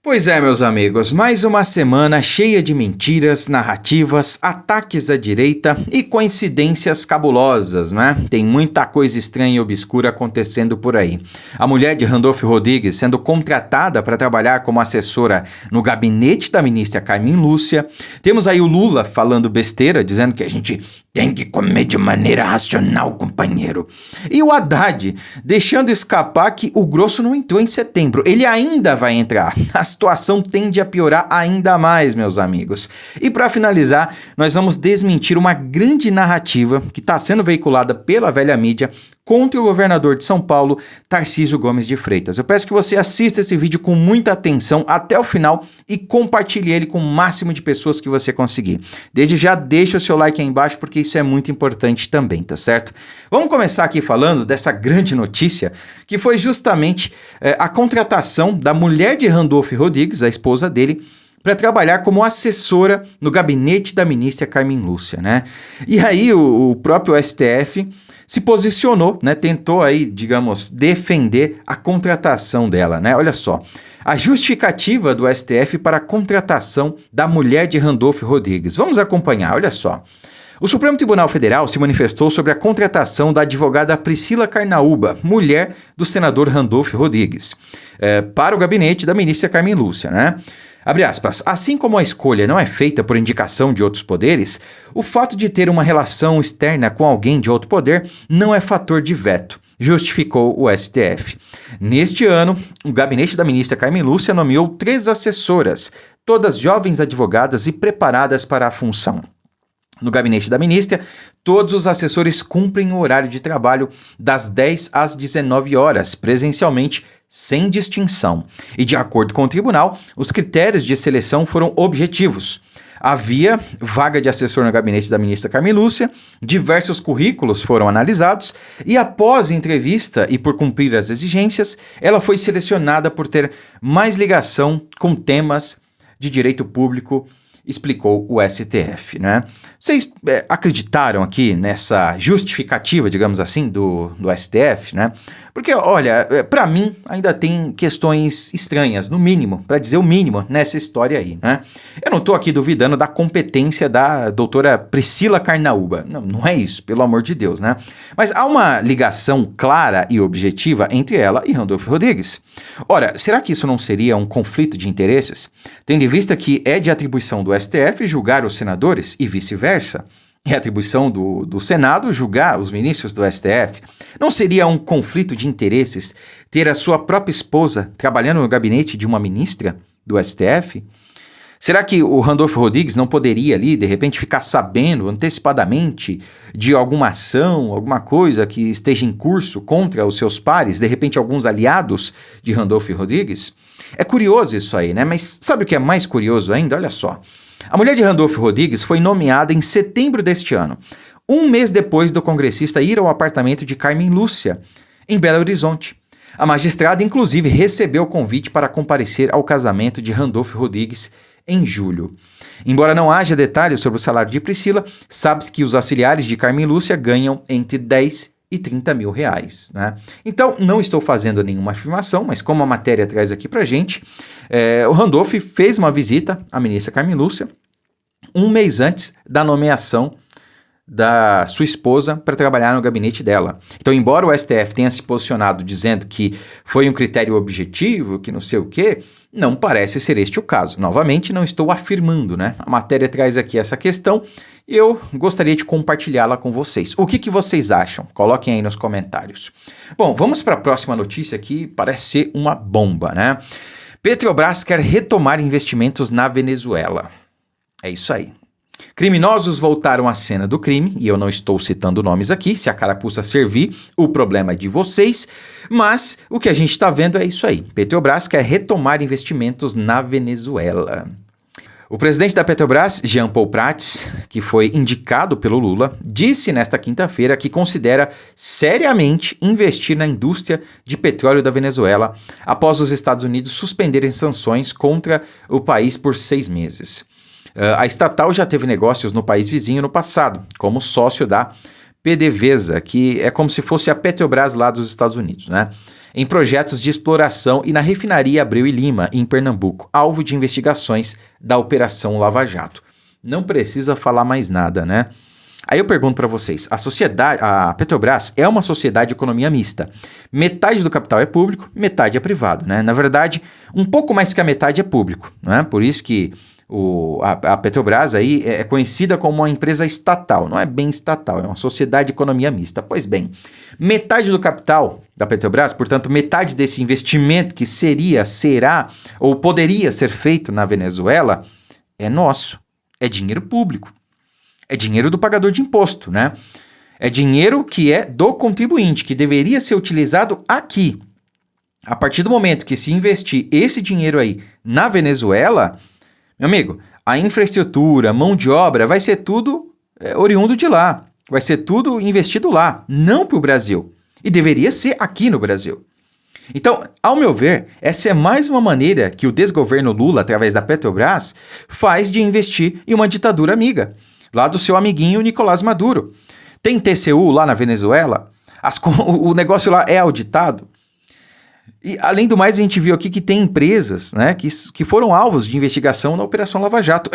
Pois é, meus amigos, mais uma semana cheia de mentiras, narrativas, ataques à direita e coincidências cabulosas, né? Tem muita coisa estranha e obscura acontecendo por aí. A mulher de Randolph Rodrigues sendo contratada para trabalhar como assessora no gabinete da ministra Carmen Lúcia. Temos aí o Lula falando besteira, dizendo que a gente tem que comer de maneira racional, companheiro. E o Haddad deixando escapar que o grosso não entrou em setembro. Ele ainda vai entrar. A situação tende a piorar ainda mais, meus amigos. E para finalizar, nós vamos desmentir uma grande narrativa que está sendo veiculada pela velha mídia contra o governador de São Paulo, Tarcísio Gomes de Freitas. Eu peço que você assista esse vídeo com muita atenção até o final e compartilhe ele com o máximo de pessoas que você conseguir. Desde já deixa o seu like aí embaixo porque isso é muito importante também, tá certo? Vamos começar aqui falando dessa grande notícia que foi justamente a contratação da mulher de Randolph Rodrigues, a esposa dele, para trabalhar como assessora no gabinete da ministra Carmen Lúcia, né? E aí o próprio STF se posicionou, né? Tentou aí, digamos, defender a contratação dela, né? Olha só, a justificativa do STF para a contratação da mulher de Randolph Rodrigues. Vamos acompanhar, olha só. O Supremo Tribunal Federal se manifestou sobre a contratação da advogada Priscila Carnaúba, mulher do senador Randolph Rodrigues, para o gabinete da ministra Carmen Lúcia, né? Abre aspas, assim como a escolha não é feita por indicação de outros poderes, o fato de ter uma relação externa com alguém de outro poder não é fator de veto, justificou o STF. Neste ano, o gabinete da ministra Carmen Lúcia nomeou 3 assessoras, todas jovens advogadas e preparadas para a função. No gabinete da ministra, todos os assessores cumprem o horário de trabalho das 10 às 19 horas, presencialmente, sem distinção. E de acordo com o tribunal, os critérios de seleção foram objetivos. Havia vaga de assessor no gabinete da ministra Carmen Lúcia, diversos currículos foram analisados e após entrevista e por cumprir as exigências, ela foi selecionada por ter mais ligação com temas de direito público, explicou o STF, né? Vocês acreditaram aqui nessa justificativa, digamos assim, do STF, né? Porque, olha, para mim ainda tem questões estranhas, no mínimo, para dizer o mínimo, nessa história aí, né? Eu não tô aqui duvidando da competência da doutora Priscila Carnaúba. Não é isso, pelo amor de Deus, né? Mas há uma ligação clara e objetiva entre ela e Randolph Rodrigues. Ora, será que isso não seria um conflito de interesses? Tendo em vista que é de atribuição do STF julgar os senadores e vice-versa, é atribuição do Senado julgar os ministros do STF. Não seria um conflito de interesses ter a sua própria esposa trabalhando no gabinete de uma ministra do STF? Será que o Randolph Rodrigues não poderia ali, de repente, ficar sabendo antecipadamente de alguma ação, alguma coisa que esteja em curso contra os seus pares, de repente alguns aliados de Randolph Rodrigues? É curioso isso aí, né? Mas sabe o que é mais curioso ainda? Olha só. A mulher de Randolph Rodrigues foi nomeada em setembro deste ano, um mês depois do congressista ir ao apartamento de Carmen Lúcia, em Belo Horizonte. A magistrada, inclusive, recebeu o convite para comparecer ao casamento de Randolph Rodrigues em julho. Embora não haja detalhes sobre o salário de Priscila, sabe-se que os auxiliares de Carmen Lúcia ganham entre 10 e 30 mil reais, né? Então, não estou fazendo nenhuma afirmação, mas como a matéria traz aqui pra gente, o Randolph fez uma visita à ministra Carmen Lúcia um mês antes da nomeação da sua esposa para trabalhar no gabinete dela. Então, embora o STF tenha se posicionado dizendo que foi um critério objetivo, que não sei o quê, não parece ser este o caso. Novamente, não estou afirmando, né? A matéria traz aqui essa questão e eu gostaria de compartilhá-la com vocês. O que vocês acham? Coloquem aí nos comentários. Bom, vamos para a próxima notícia que parece ser uma bomba, né? Petrobras quer retomar investimentos na Venezuela. É isso aí. Criminosos voltaram à cena do crime, e eu não estou citando nomes aqui, se a carapuça servir, o problema é de vocês, mas o que a gente está vendo é isso aí. Petrobras quer retomar investimentos na Venezuela. O presidente da Petrobras, Jean Paul Prats, que foi indicado pelo Lula, disse nesta quinta-feira que considera seriamente investir na indústria de petróleo da Venezuela após os Estados Unidos suspenderem sanções contra o país por 6 meses. A estatal já teve negócios no país vizinho no passado, como sócio da PDVSA, que é como se fosse a Petrobras lá dos Estados Unidos, né? em projetos de exploração e na refinaria Abreu e Lima, em Pernambuco, alvo de investigações da Operação Lava Jato. Não precisa falar mais nada, né? Aí eu pergunto para vocês, a Petrobras é uma sociedade de economia mista. Metade do capital é público, metade é privado, né? Na verdade, um pouco mais que a metade é público, né? Por isso que a Petrobras aí é conhecida como uma empresa estatal, não é bem estatal, é uma sociedade de economia mista. Pois bem, metade do capital da Petrobras, portanto, metade desse investimento que será ou poderia ser feito na Venezuela é nosso, é dinheiro público, é dinheiro do pagador de imposto, né? É dinheiro que é do contribuinte, que deveria ser utilizado aqui. A partir do momento que se investir esse dinheiro aí na Venezuela, meu amigo, a infraestrutura, mão de obra, vai ser tudo oriundo de lá. Vai ser tudo investido lá, não para o Brasil. E deveria ser aqui no Brasil. Então, ao meu ver, essa é mais uma maneira que o desgoverno Lula, através da Petrobras, faz de investir em uma ditadura amiga, lá do seu amiguinho Nicolás Maduro. Tem TCU lá na Venezuela, o negócio lá é auditado. E, além do mais, a gente viu aqui que tem empresas, né, que foram alvos de investigação na Operação Lava Jato.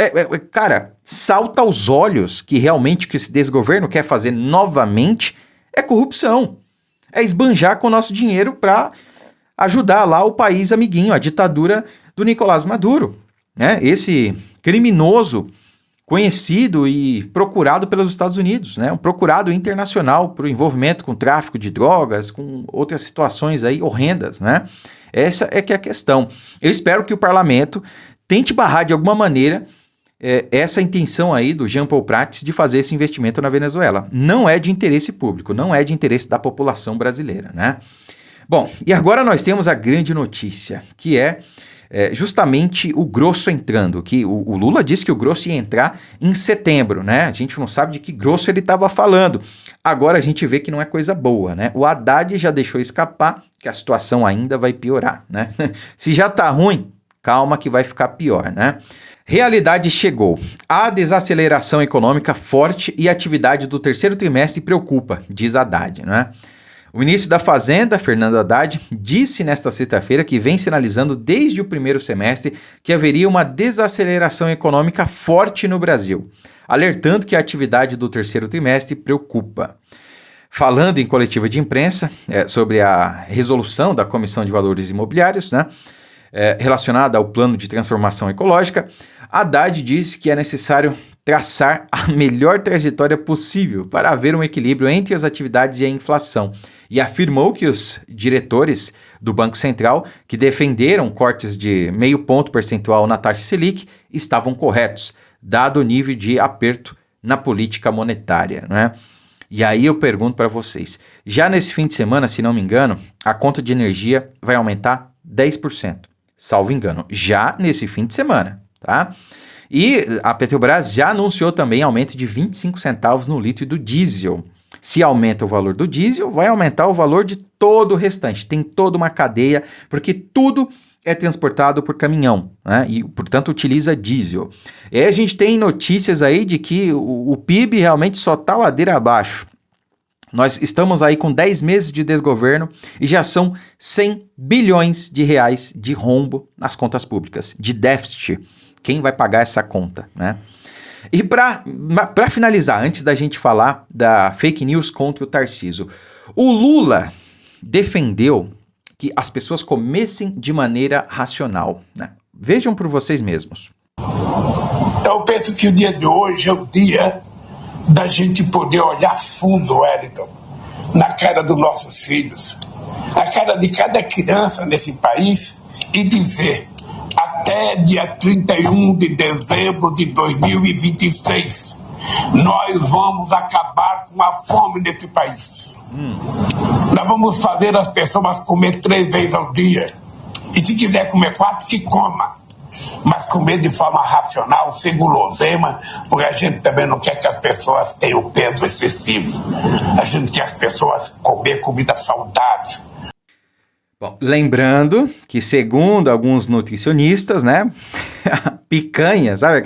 Cara, salta aos olhos que realmente o que esse desgoverno quer fazer novamente é corrupção. É esbanjar com o nosso dinheiro para ajudar lá o país amiguinho, a ditadura do Nicolás Maduro, né? Esse criminoso conhecido e procurado pelos Estados Unidos, né? Um procurado internacional por envolvimento com tráfico de drogas, com outras situações aí horrendas, né? Essa é que é a questão. Eu espero que o parlamento tente barrar de alguma maneira essa intenção aí do Jean Paul Prats de fazer esse investimento na Venezuela. Não é de interesse público, não é de interesse da população brasileira, né? Bom, e agora nós temos a grande notícia, que é justamente o grosso entrando, que o Lula disse que o grosso ia entrar em setembro, né? A gente não sabe de que grosso ele estava falando. Agora a gente vê que não é coisa boa, né? O Haddad já deixou escapar que a situação ainda vai piorar, né? Se já tá ruim, calma que vai ficar pior, né? Realidade chegou. A desaceleração econômica forte e a atividade do terceiro trimestre preocupa, diz Haddad, né? O ministro da Fazenda, Fernando Haddad, disse nesta sexta-feira que vem sinalizando desde o primeiro semestre que haveria uma desaceleração econômica forte no Brasil, alertando que a atividade do terceiro trimestre preocupa. Falando em coletiva de imprensa sobre a resolução da Comissão de Valores Imobiliários, né, relacionada ao plano de transformação ecológica, Haddad disse que é necessário traçar a melhor trajetória possível para haver um equilíbrio entre as atividades e a inflação, e afirmou que os diretores do Banco Central, que defenderam cortes de 0,5 ponto percentual na taxa Selic, estavam corretos, dado o nível de aperto na política monetária, né? E aí eu pergunto para vocês, já nesse fim de semana, se não me engano, a conta de energia vai aumentar 10%, salvo engano, já nesse fim de semana, tá? E a Petrobras já anunciou também aumento de 25 centavos no litro do diesel. Se aumenta o valor do diesel, vai aumentar o valor de todo o restante. Tem toda uma cadeia, porque tudo é transportado por caminhão, né? E, portanto, utiliza diesel. E aí a gente tem notícias aí de que o PIB realmente só está ladeira abaixo. Nós estamos aí com 10 meses de desgoverno e já são 100 bilhões de reais de rombo nas contas públicas, de déficit. Quem vai pagar essa conta, né? E para finalizar, antes da gente falar da fake news contra o Tarcísio, o Lula defendeu que as pessoas comessem de maneira racional, né? Vejam por vocês mesmos. Então eu penso que o dia de hoje é o dia da gente poder olhar fundo, Wellington, na cara dos nossos filhos, na cara de cada criança nesse país e dizer: até dia 31 de dezembro de 2026, nós vamos acabar com a fome nesse país. Nós vamos fazer as pessoas comer 3 vezes ao dia. E se quiser comer 4, que coma. Mas comer de forma racional, sem guloseima, porque a gente também não quer que as pessoas tenham peso excessivo. A gente quer as pessoas comer comida saudável. Bom, lembrando que, segundo alguns nutricionistas, né, picanha, sabe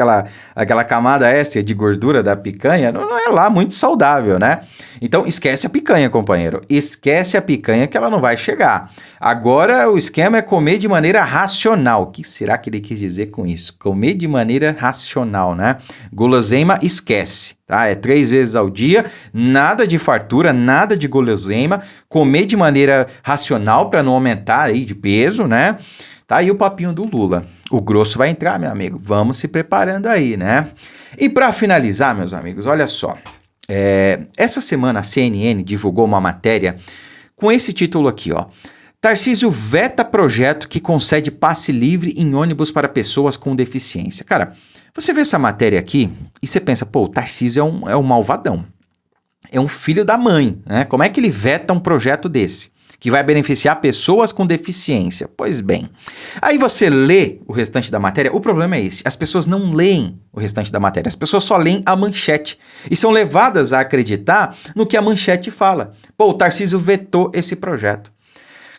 aquela camada extra de gordura da picanha, não é lá muito saudável, né? Então esquece a picanha, companheiro. Esquece a picanha que ela não vai chegar. Agora o esquema é comer de maneira racional. O que será que ele quis dizer com isso? Comer de maneira racional, né? Guloseima, esquece, tá? É 3 vezes ao dia, nada de fartura, nada de guloseima, comer de maneira racional para não aumentar aí de peso, né? Tá aí o papinho do Lula. O grosso vai entrar, meu amigo. Vamos se preparando aí, né? E para finalizar, meus amigos, olha só. Essa semana a CNN divulgou uma matéria com esse título aqui, ó. Tarcísio veta projeto que concede passe livre em ônibus para pessoas com deficiência. Cara, você vê essa matéria aqui e você pensa, pô, o Tarcísio é um malvadão. É um filho da mãe, né? Como é que ele veta um projeto desse? Que vai beneficiar pessoas com deficiência. Pois bem, aí você lê o restante da matéria, o problema é esse, as pessoas não leem o restante da matéria, as pessoas só leem a manchete e são levadas a acreditar no que a manchete fala. Pô, o Tarcísio vetou esse projeto.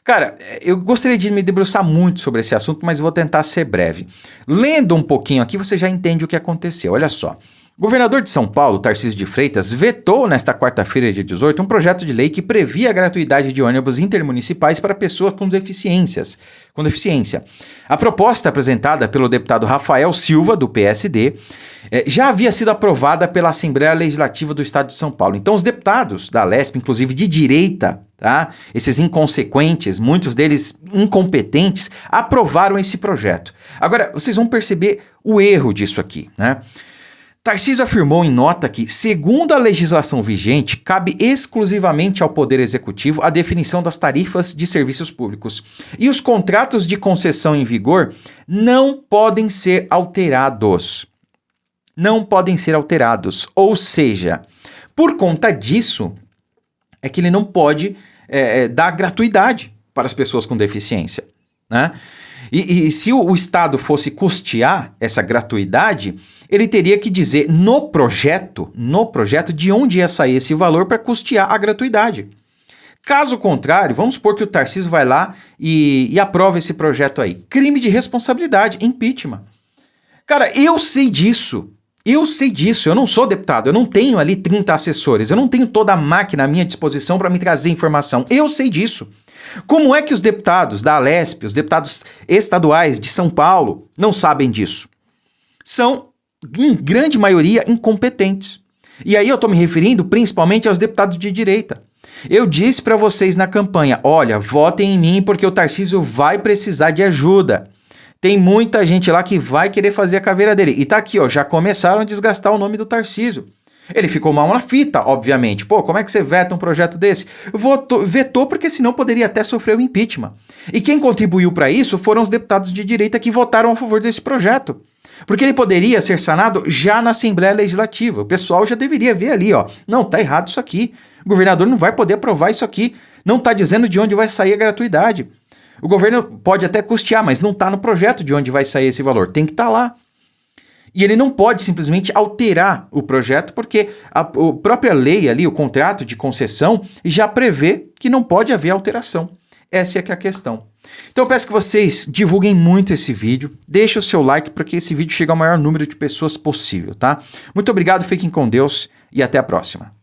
Cara, eu gostaria de me debruçar muito sobre esse assunto, mas vou tentar ser breve. Lendo um pouquinho aqui, você já entende o que aconteceu, olha só. O governador de São Paulo, Tarcísio de Freitas, vetou nesta quarta-feira, dia 18, um projeto de lei que previa a gratuidade de ônibus intermunicipais para pessoas com deficiência. A proposta apresentada pelo deputado Rafael Silva, do PSD, já havia sido aprovada pela Assembleia Legislativa do Estado de São Paulo. Então, os deputados da Alesp, inclusive de direita, tá? Esses inconsequentes, muitos deles incompetentes, aprovaram esse projeto. Agora, vocês vão perceber o erro disso aqui, né? Tarcísio afirmou em nota que, segundo a legislação vigente, cabe exclusivamente ao Poder Executivo a definição das tarifas de serviços públicos e os contratos de concessão em vigor não podem ser alterados. Não podem ser alterados. Ou seja, por conta disso, é que ele não pode dar gratuidade para as pessoas com deficiência, né? E se o Estado fosse custear essa gratuidade, ele teria que dizer no projeto, de onde ia sair esse valor para custear a gratuidade. Caso contrário, vamos supor que o Tarcísio vai lá e aprova esse projeto aí. Crime de responsabilidade, impeachment. Cara, eu sei disso, eu não sou deputado, eu não tenho ali 30 assessores, eu não tenho toda a máquina à minha disposição para me trazer informação, eu sei disso. Como é que os deputados da Alesp, os deputados estaduais de São Paulo, não sabem disso? São, em grande maioria, incompetentes. E aí eu estou me referindo principalmente aos deputados de direita. Eu disse para vocês na campanha, olha, votem em mim porque o Tarcísio vai precisar de ajuda. Tem muita gente lá que vai querer fazer a caveira dele. E tá aqui, ó, já começaram a desgastar o nome do Tarcísio. Ele ficou mal na fita, obviamente. Pô, como é que você veta um projeto desse? Vetou porque senão poderia até sofrer o impeachment. E quem contribuiu para isso foram os deputados de direita que votaram a favor desse projeto. Porque ele poderia ser sanado já na Assembleia Legislativa. O pessoal já deveria ver ali, ó. Não, tá errado isso aqui. O governador não vai poder aprovar isso aqui. Não tá dizendo de onde vai sair a gratuidade. O governo pode até custear, mas não tá no projeto de onde vai sair esse valor. Tem que estar lá. E ele não pode simplesmente alterar o projeto, porque a própria lei ali, o contrato de concessão, já prevê que não pode haver alteração. Essa é que é a questão. Então eu peço que vocês divulguem muito esse vídeo, deixem o seu like para que esse vídeo chegue ao maior número de pessoas possível, tá? Muito obrigado, fiquem com Deus e até a próxima.